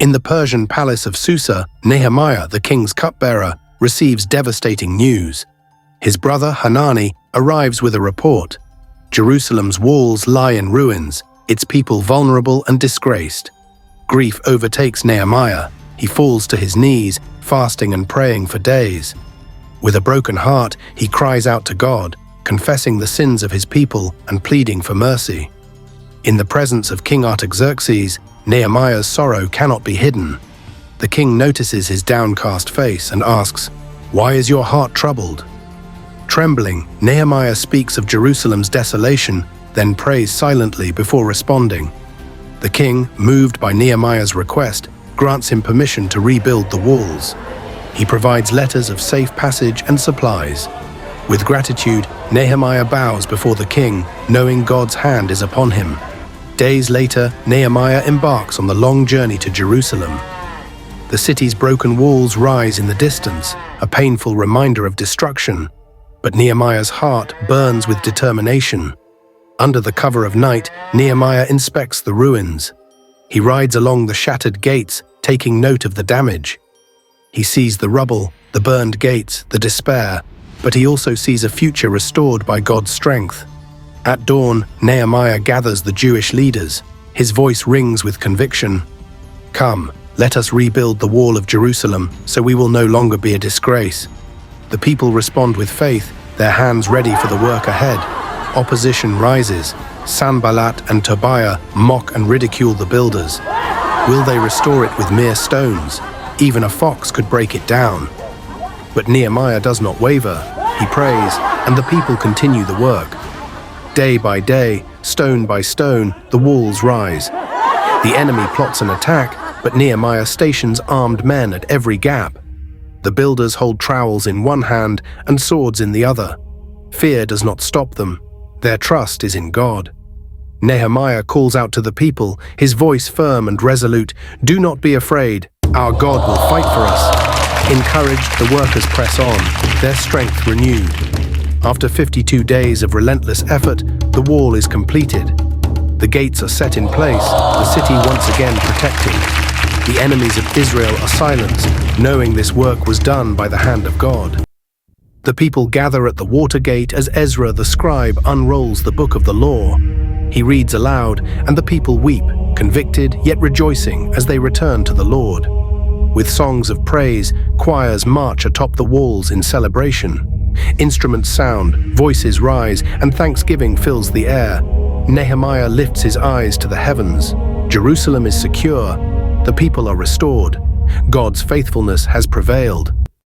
In the Persian palace of Susa, Nehemiah, the king's cupbearer, receives devastating news. His brother Hanani arrives with a report. Jerusalem's walls lie in ruins, its people vulnerable and disgraced. Grief overtakes Nehemiah. He falls to his knees, fasting and praying for days. With a broken heart, he cries out to God, confessing the sins of his people and pleading for mercy. In the presence of King Artaxerxes, Nehemiah's sorrow cannot be hidden. The king notices his downcast face and asks, "Why is your heart troubled?" Trembling, Nehemiah speaks of Jerusalem's desolation, then prays silently before responding. The king, moved by Nehemiah's request, grants him permission to rebuild the walls. He provides letters of safe passage and supplies. With gratitude, Nehemiah bows before the king, knowing God's hand is upon him. Days later, Nehemiah embarks on the long journey to Jerusalem. The city's broken walls rise in the distance, a painful reminder of destruction. But Nehemiah's heart burns with determination. Under the cover of night, Nehemiah inspects the ruins. He rides along the shattered gates, taking note of the damage. He sees the rubble, the burned gates, the despair, but he also sees a future restored by God's strength. At dawn, Nehemiah gathers the Jewish leaders. His voice rings with conviction. "Come, let us rebuild the wall of Jerusalem, so we will no longer be a disgrace." The people respond with faith, their hands ready for the work ahead. Opposition rises. Sanballat and Tobiah mock and ridicule the builders. Will they restore it with mere stones? Even a fox could break it down. But Nehemiah does not waver. He prays, and the people continue the work. Day by day, stone by stone, the walls rise. The enemy plots an attack, but Nehemiah stations armed men at every gap. The builders hold trowels in one hand and swords in the other. Fear does not stop them. Their trust is in God. Nehemiah calls out to the people, his voice firm and resolute, "Do not be afraid. Our God will fight for us." Encouraged, the workers press on, their strength renewed. After 52 days of relentless effort, the wall is completed. The gates are set in place, the city once again protected. The enemies of Israel are silenced, knowing this work was done by the hand of God. The people gather at the water gate as Ezra the scribe unrolls the book of the law. He reads aloud, and the people weep, convicted yet rejoicing as they return to the Lord. With songs of praise, choirs march atop the walls in celebration. Instruments sound, voices rise, and thanksgiving fills the air. Nehemiah lifts his eyes to the heavens. Jerusalem is secure. The people are restored. God's faithfulness has prevailed.